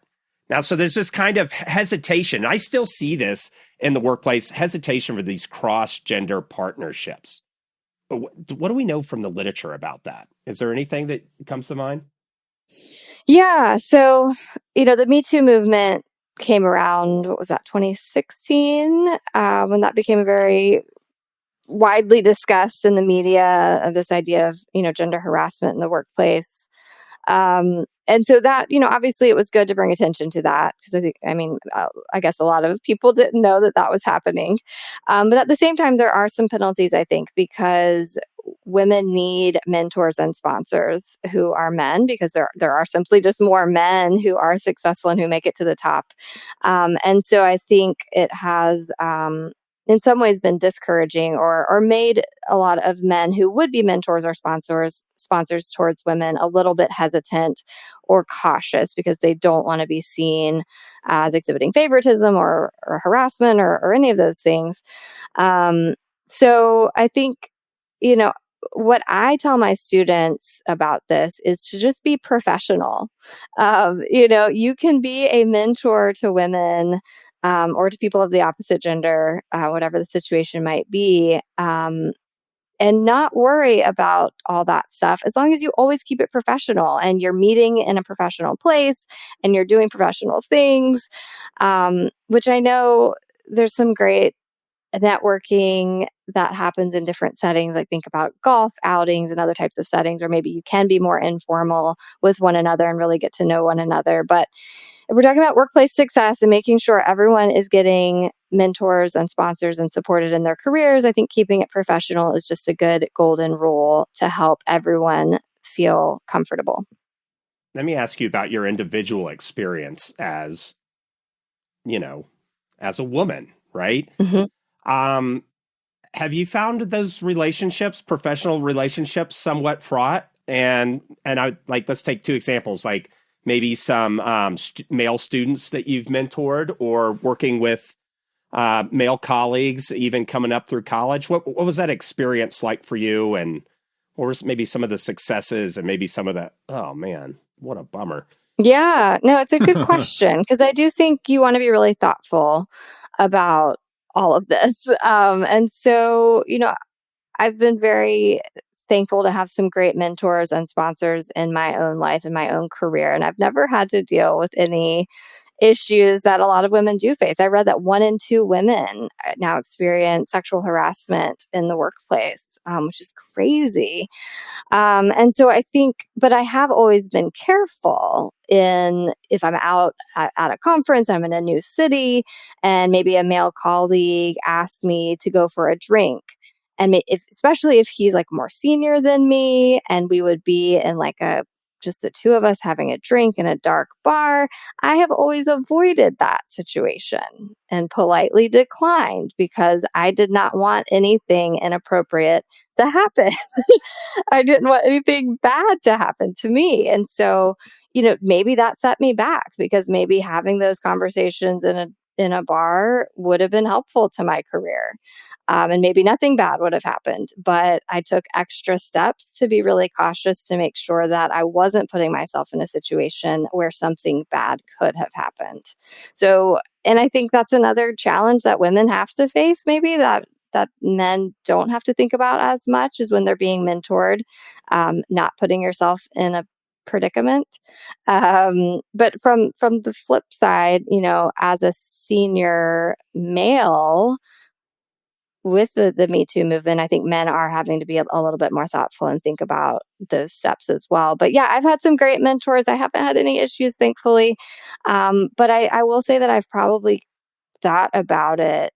Speaker 2: Now, so there's this kind of hesitation. I still see this in the workplace, hesitation for these cross-gender partnerships. What do we know from the literature about that? Is there anything that comes to mind?
Speaker 3: Yeah. So, the Me Too movement came around, 2016, when that became very widely discussed in the media, this idea of, gender harassment in the workplace. And so that, obviously it was good to bring attention to that because I guess a lot of people didn't know that was happening. But at the same time, there are some penalties, I think, because women need mentors and sponsors who are men because there are simply just more men who are successful and who make it to the top. And so I think it has in some ways been discouraging or made a lot of men who would be mentors or sponsors towards women a little bit hesitant or cautious because they don't want to be seen as exhibiting favoritism or harassment or any of those things. So I think, what I tell my students about this is to just be professional. You can be a mentor to women or to people of the opposite gender, whatever the situation might be, and not worry about all that stuff as long as you always keep it professional and you're meeting in a professional place and you're doing professional things, which I know there's some great networking that happens in different settings. Like think about golf outings and other types of settings where maybe you can be more informal with one another and really get to know one another. But if we're talking about workplace success and making sure everyone is getting mentors and sponsors and supported in their careers, I think keeping it professional is just a good golden rule to help everyone feel comfortable.
Speaker 2: Let me ask you about your individual experience as a woman, right?
Speaker 3: Mm-hmm.
Speaker 2: Have you found those relationships, professional relationships, somewhat fraught? And let's take two examples, like maybe some male students that you've mentored or working with male colleagues, even coming up through college. What was that experience like for you? And or maybe some of the successes and maybe some of the, oh man, what a bummer.
Speaker 3: Yeah, no, it's a good question because I do think you want to be really thoughtful about all of this. And so, I've been very thankful to have some great mentors and sponsors in my own life and my own career. And I've never had to deal with any issues that a lot of women do face. I read that 1 in 2 women now experience sexual harassment in the workplace, which is crazy. And so I think, but I have always been careful in if I'm out at a conference, I'm in a new city, and maybe a male colleague asks me to go for a drink. And especially if he's like more senior than me, and we would be in like just the two of us having a drink in a dark bar, I have always avoided that situation and politely declined because I did not want anything inappropriate to happen. I didn't want anything bad to happen to me. And so, maybe that set me back because maybe having those conversations in a bar would have been helpful to my career. And maybe nothing bad would have happened, but I took extra steps to be really cautious to make sure that I wasn't putting myself in a situation where something bad could have happened. So, and I think that's another challenge that women have to face, maybe that men don't have to think about as much as when they're being mentored, not putting yourself in a predicament. But from the flip side, as a senior male with the Me Too movement, I think men are having to be a little bit more thoughtful and think about those steps as well. But yeah, I've had some great mentors. I haven't had any issues, thankfully. But I will say that I've probably thought about it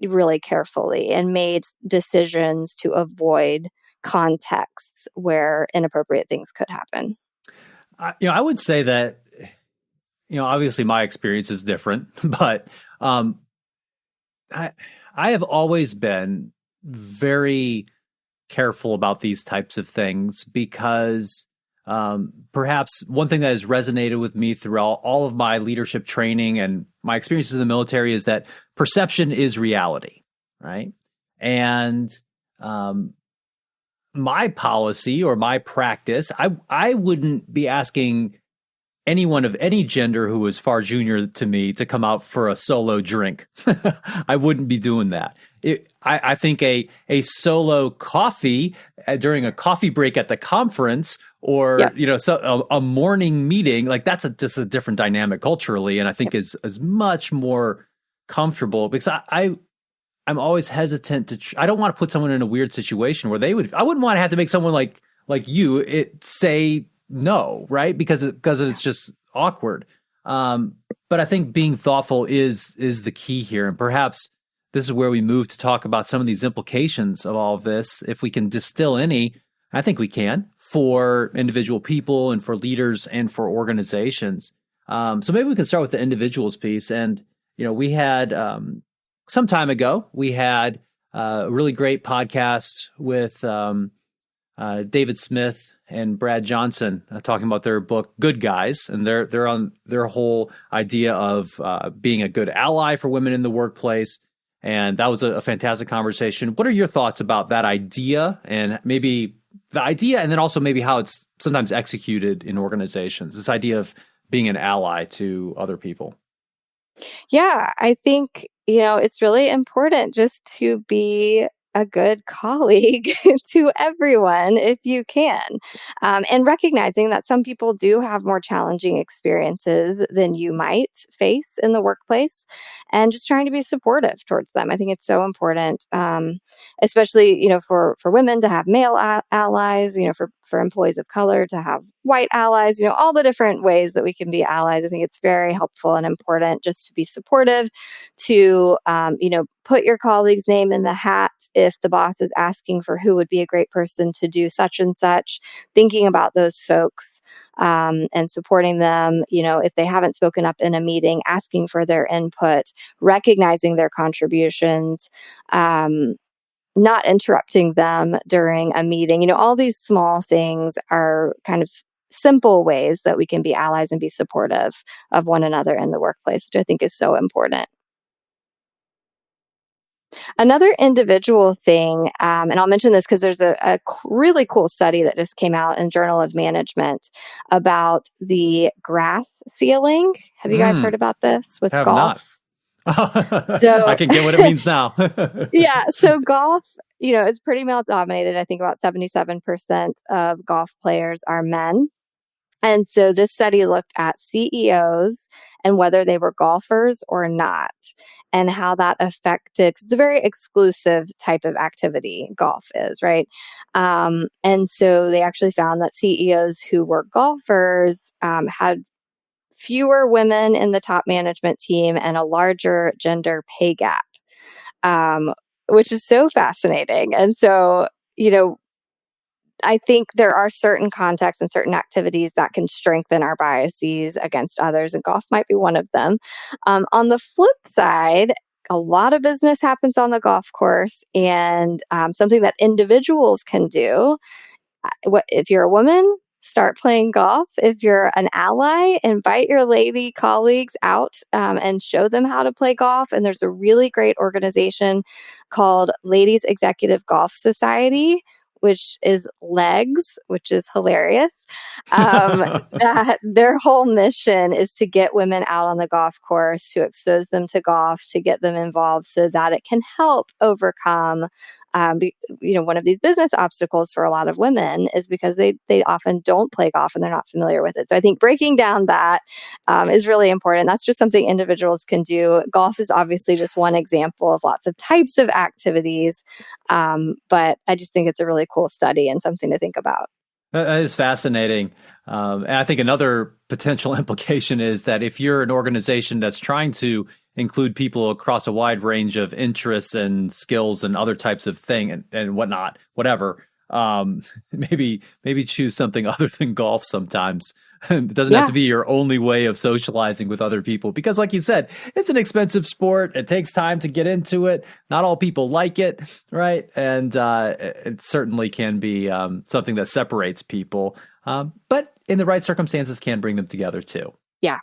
Speaker 3: really carefully and made decisions to avoid contexts where inappropriate things could happen.
Speaker 1: I would say that, obviously my experience is different, but I have always been very careful about these types of things because perhaps one thing that has resonated with me throughout all of my leadership training and my experiences in the military is that perception is reality, right? And my policy or my practice, I wouldn't be asking anyone of any gender who was far junior to me to come out for a solo drink. I wouldn't be doing that. I think a solo coffee during a coffee break at the conference or, a morning meeting, like that's just a different dynamic culturally. And I think is much more comfortable because I'm always hesitant I don't want to put someone in a weird situation where I wouldn't want to have to make someone like you say no, right? Because it's just awkward. But I think being thoughtful is the key here. And perhaps this is where we move to talk about some of these implications of all of this. If we can distill any, I think we can, for individual people and for leaders and for organizations. So maybe we can start with the individuals piece. And, we had, some time ago, we had a really great podcast with David Smith and Brad Johnson talking about their book Good Guys, and they're on their whole idea of being a good ally for women in the workplace. And that was a fantastic conversation. What are your thoughts about that idea and maybe the idea and then also maybe how it's sometimes executed in organizations, this idea of being an ally to other people?
Speaker 3: Yeah, I think, it's really important just to be a good colleague to everyone if you can. And recognizing that some people do have more challenging experiences than you might face in the workplace and just trying to be supportive towards them. I think it's so important, especially, for women to have male allies, for employees of color to have white allies, all the different ways that we can be allies. I think it's very helpful and important just to be supportive, to, put your colleague's name in the hat if the boss is asking for who would be a great person to do such and such, thinking about those folks and supporting them, if they haven't spoken up in a meeting, asking for their input, recognizing their contributions, not interrupting them during a meeting. All these small things are kind of simple ways that we can be allies and be supportive of one another in the workplace, which I think is so important. Another individual thing, and I'll mention this because there's a really cool study that just came out in Journal of Management about the grass ceiling. Have you guys heard about this with
Speaker 1: Have
Speaker 3: golf?
Speaker 1: not.
Speaker 3: So,
Speaker 1: I can get what it means now.
Speaker 3: yeah, so golf, it's pretty male dominated. I think about 77% of golf players are men. And so this study looked at CEOs and whether they were golfers or not, and how that affected, 'cause it's a very exclusive type of activity, golf is, right? And so they actually found that CEOs who were golfers had fewer women in the top management team and a larger gender pay gap, which is so fascinating. And so, I think there are certain contexts and certain activities that can strengthen our biases against others, and golf might be one of them. On the flip side, a lot of business happens on the golf course, and something that individuals can do. If you're a woman, start playing golf. If you're an ally, invite your lady colleagues out and show them how to play golf. And there's a really great organization called Ladies Executive Golf Society, which is legs, which is hilarious. That their whole mission is to get women out on the golf course, to expose them to golf, to get them involved so that it can help overcome one of these business obstacles for a lot of women is because they often don't play golf and they're not familiar with it. So I think breaking down that is really important. That's just something individuals can do. Golf is obviously just one example of lots of types of activities. But I just think it's a really cool study and something to think about.
Speaker 1: That is fascinating. And I think another potential implication is that if you're an organization that's trying to include people across a wide range of interests and skills and other types of thing and whatnot, whatever, maybe choose something other than golf sometimes. It doesn't have to be your only way of socializing with other people because, like you said, it's an expensive sport. It takes time to get into it. Not all people like it, right? And it certainly can be something that separates people, but in the right circumstances can bring them together too.
Speaker 3: Yeah.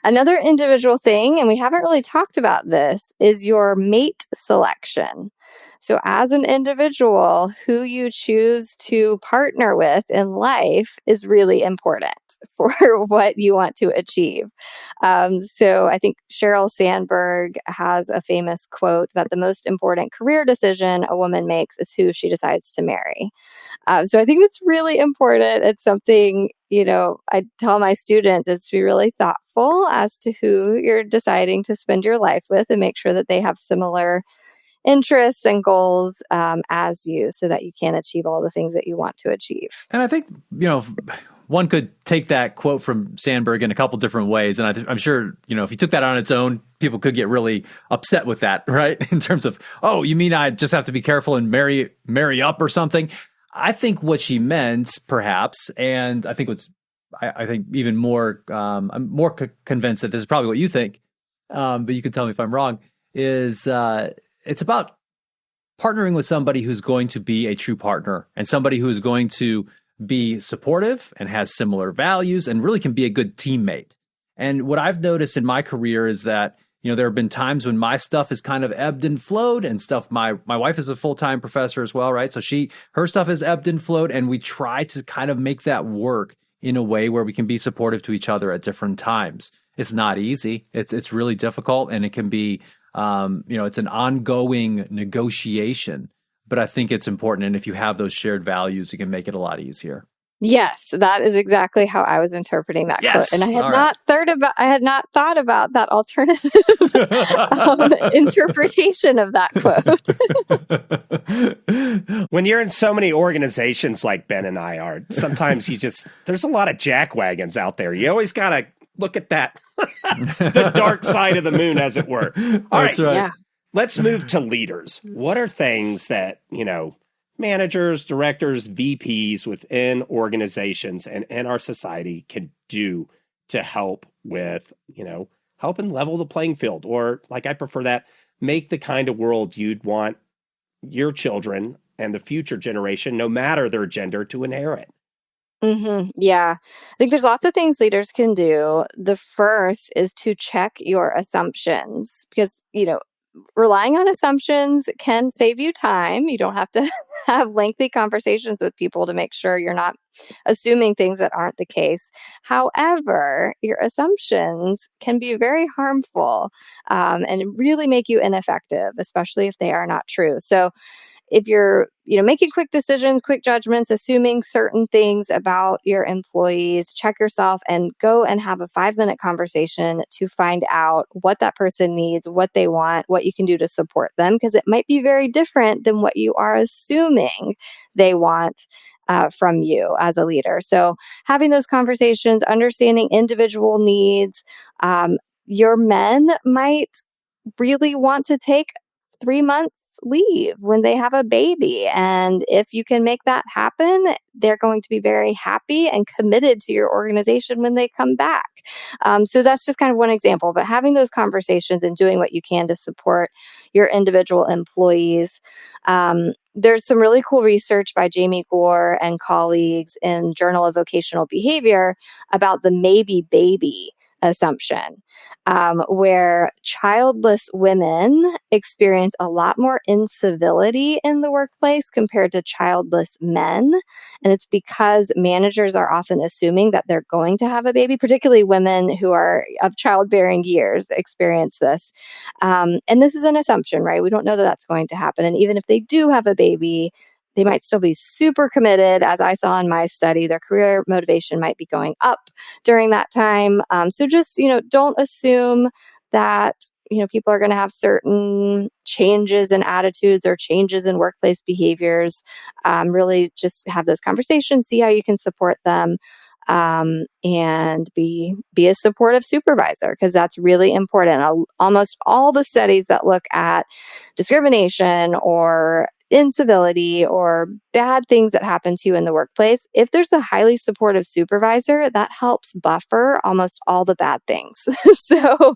Speaker 3: Another individual thing, and we haven't really talked about this, is your mate selection. So as an individual, who you choose to partner with in life is really important for what you want to achieve. So I think Sheryl Sandberg has a famous quote that the most important career decision a woman makes is who she decides to marry. So I think it's really important. It's something, I tell my students is to be really thoughtful as to who you're deciding to spend your life with and make sure that they have similar interests and goals as you so that you can achieve all the things that you want to achieve.
Speaker 1: And I think, one could take that quote from Sandberg in a couple different ways. And I'm sure, if you took that on its own, people could get really upset with that, right? In terms of, oh, you mean I just have to be careful and marry up or something? I think what she meant, perhaps, and I think I think even more, I'm more convinced that this is probably what you think, but you can tell me if I'm wrong, is it's about partnering with somebody who's going to be a true partner and somebody who is going to be supportive and has similar values and really can be a good teammate. And what I've noticed in my career is that, there have been times when my stuff has kind of ebbed and flowed and stuff. My wife is a full-time professor as well, right? So her stuff has ebbed and flowed, and we try to kind of make that work in a way where we can be supportive to each other at different times. It's not easy. It's really difficult, and it can be, it's an ongoing negotiation, but I think it's important. And if you have those shared values, it can make it a lot easier.
Speaker 3: Yes, that is exactly how I was interpreting that quote. And I had not thought about that alternative interpretation of that
Speaker 2: quote. When you're in so many organizations like Ben and I are, sometimes there's a lot of jackwagons out there. You always got to look at that, the dark side of the moon, as it were. All right.
Speaker 3: Yeah.
Speaker 2: Let's move to leaders. What are things that, managers, directors, VPs within organizations and our society can do to help with, helping level the playing field? Or, like I prefer that, make the kind of world you'd want your children and the future generation, no matter their gender, to inherit.
Speaker 3: Mm-hmm. Yeah. I think there's lots of things leaders can do. The first is to check your assumptions because, relying on assumptions can save you time. You don't have to have lengthy conversations with people to make sure you're not assuming things that aren't the case. However, your assumptions can be very harmful and really make you ineffective, especially if they are not true. So if you're, making quick decisions, quick judgments, assuming certain things about your employees, check yourself and go and have a 5-minute conversation to find out what that person needs, what they want, what you can do to support them, because it might be very different than what you are assuming they want from you as a leader. So having those conversations, understanding individual needs, your men might really want to take 3 months leave when they have a baby. And if you can make that happen, they're going to be very happy and committed to your organization when they come back. So that's just kind of one example, but having those conversations and doing what you can to support your individual employees. There's some really cool research by Jamie Gore and colleagues in Journal of Vocational Behavior about the maybe baby assumption, where childless women experience a lot more incivility in the workplace compared to childless men. And it's because managers are often assuming that they're going to have a baby, particularly women who are of childbearing years experience this. And this is an assumption, right? We don't know that that's going to happen. And even if they do have a baby, they might still be super committed. As I saw in my study, their career motivation might be going up during that time. So just, don't assume that, people are going to have certain changes in attitudes or changes in workplace behaviors. Really just have those conversations, see how you can support them. And be a supportive supervisor, because that's really important. Almost all the studies that look at discrimination or incivility or bad things that happen to you in the workplace, if there's a highly supportive supervisor, that helps buffer almost all the bad things. So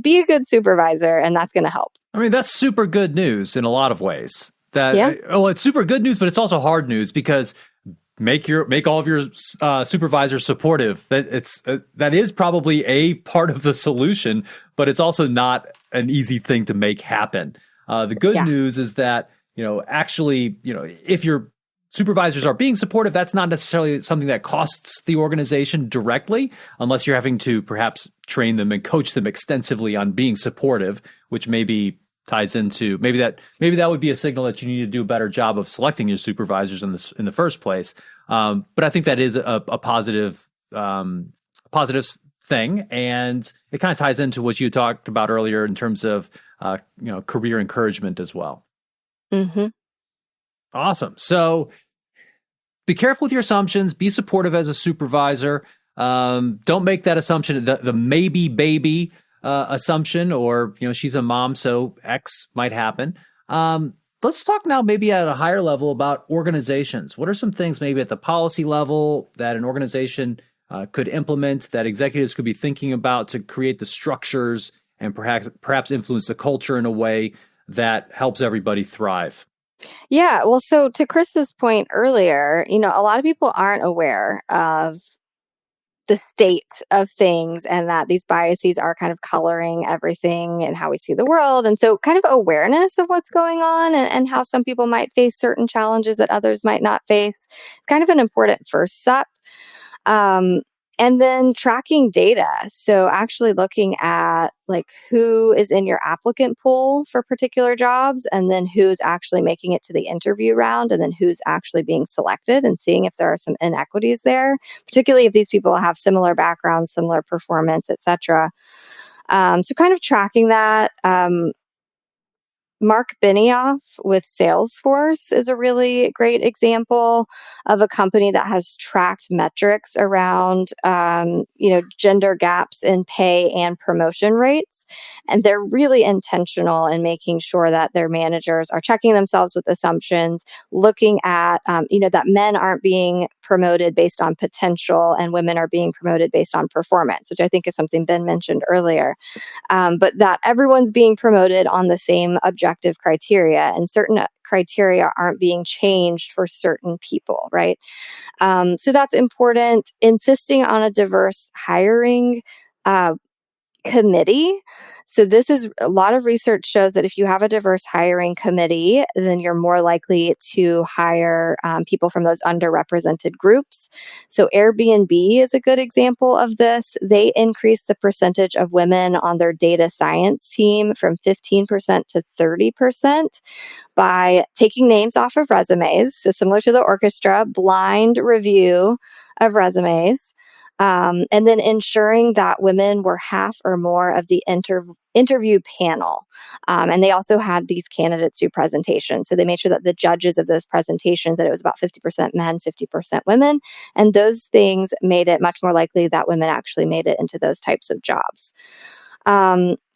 Speaker 3: be a good supervisor, and that's going to help.
Speaker 1: I mean, that's super good news in a lot of ways.
Speaker 3: Yeah.
Speaker 1: It's super good news, but it's also hard news, because make all of your supervisors supportive. That is probably a part of the solution, but it's also not an easy thing to make happen. The good news is that, actually, if your supervisors are being supportive, that's not necessarily something that costs the organization directly, unless you're having to perhaps train them and coach them extensively on being supportive, which maybe ties into maybe that would be a signal that you need to do a better job of selecting your supervisors in the first place. But I think that is a positive thing, and it kind of ties into what you talked about earlier in terms of career encouragement as well.
Speaker 3: Mm-hmm.
Speaker 1: Awesome. So be careful with your assumptions. Be supportive as a supervisor. Don't make that assumption, the maybe baby assumption, or she's a mom, so X might happen. Let's talk now maybe at a higher level about organizations. What are some things maybe at the policy level that an organization could implement, that executives could be thinking about to create the structures and perhaps influence the culture in a way that helps everybody thrive?
Speaker 3: Yeah, well, so to Chris's point earlier, a lot of people aren't aware of the state of things, and that these biases are kind of coloring everything and how we see the world. And so kind of awareness of what's going on and how some people might face certain challenges that others might not face. It's kind of an important first step. And then tracking data. So actually looking at who is in your applicant pool for particular jobs, and then who's actually making it to the interview round, and then who's actually being selected, and seeing if there are some inequities there, particularly if these people have similar backgrounds, similar performance, etc. So kind of tracking that. Mark Benioff with Salesforce is a really great example of a company that has tracked metrics around, gender gaps in pay and promotion rates. And they're really intentional in making sure that their managers are checking themselves with assumptions, looking at, that men aren't being promoted based on potential and women are being promoted based on performance, which I think is something Ben mentioned earlier. But that everyone's being promoted on the same objective criteria, and certain criteria aren't being changed for certain people, right? So that's important. Insisting on a diverse hiring committee. So this is a lot of research shows that if you have a diverse hiring committee, then you're more likely to hire people from those underrepresented groups. So Airbnb is a good example of this. They increased the percentage of women on their data science team from 15% to 30% by taking names off of resumes. So similar to the orchestra, blind review of resumes. And then ensuring that women were half or more of the interview panel. And they also had these candidates do presentations. So they made sure that the judges of those presentations, that it was about 50% men, 50% women. And those things made it much more likely that women actually made it into those types of jobs.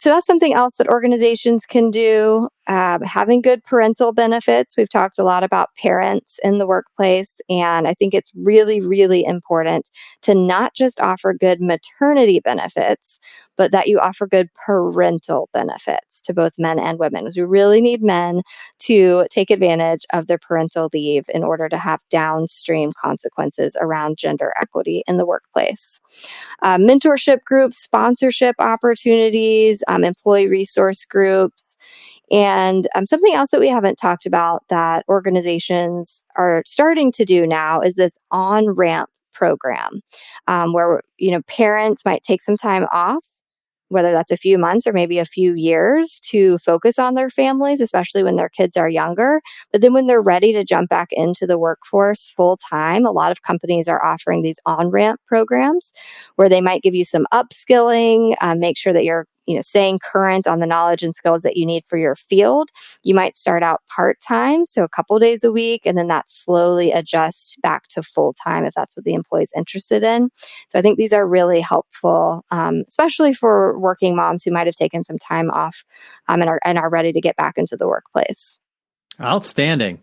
Speaker 3: So that's something else that organizations can do. Having good parental benefits. We've talked a lot about parents in the workplace, and I think it's really, really important to not just offer good maternity benefits, but that you offer good parental benefits to both men and women. We really need men to take advantage of their parental leave in order to have downstream consequences around gender equity in the workplace. Mentorship groups, sponsorship opportunities, employee resource groups. And something else that we haven't talked about that organizations are starting to do now is this on-ramp program, where parents might take some time off, whether that's a few months or maybe a few years, to focus on their families, especially when their kids are younger. But then when they're ready to jump back into the workforce full time, a lot of companies are offering these on-ramp programs where they might give you some upskilling, make sure that you're staying current on the knowledge and skills that you need for your field. You might start out part-time, so a couple days a week, and then that slowly adjusts back to full-time if that's what the employee's interested in. So I think these are really helpful, especially for working moms who might have taken some time off and are ready to get back into the workplace.
Speaker 1: Outstanding.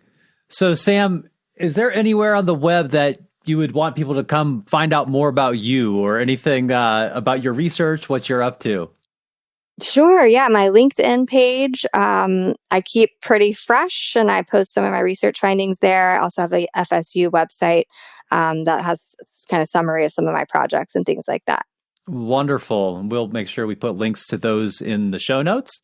Speaker 1: So Sam, is there anywhere on the web that you would want people to come find out more about you or anything about your research, what you're up to?
Speaker 3: Sure. Yeah. My LinkedIn page, I keep pretty fresh and I post some of my research findings there. I also have a FSU website that has kind of summary of some of my projects and things like that.
Speaker 1: Wonderful. We'll make sure we put links to those in the show notes.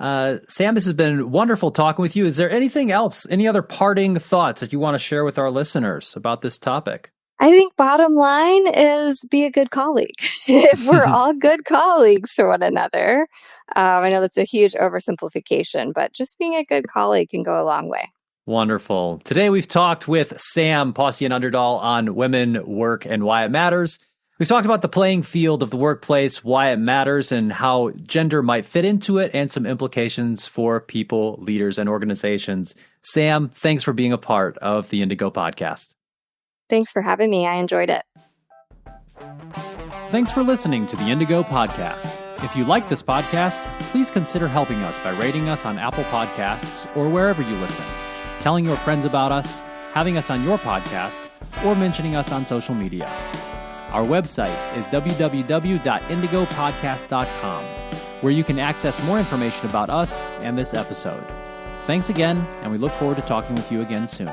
Speaker 1: Sam, this has been wonderful talking with you. Is there anything else, any other parting thoughts that you want to share with our listeners about this topic?
Speaker 3: I think bottom line is be a good colleague. We're all good colleagues to one another. I know that's a huge oversimplification, but just being a good colleague can go a long way.
Speaker 1: Wonderful. Today we've talked with Sam Paustian-Underdahl on women, work, and why it matters. We've talked about the playing field of the workplace, why it matters, and how gender might fit into it, and some implications for people, leaders, and organizations. Sam, thanks for being a part of the Indigo Podcast.
Speaker 3: Thanks for having me. I enjoyed it.
Speaker 1: Thanks for listening to the Indigo Podcast. If you like this podcast, please consider helping us by rating us on Apple Podcasts or wherever you listen, telling your friends about us, having us on your podcast, or mentioning us on social media. Our website is www.indigopodcast.com, where you can access more information about us and this episode. Thanks again, and we look forward to talking with you again soon.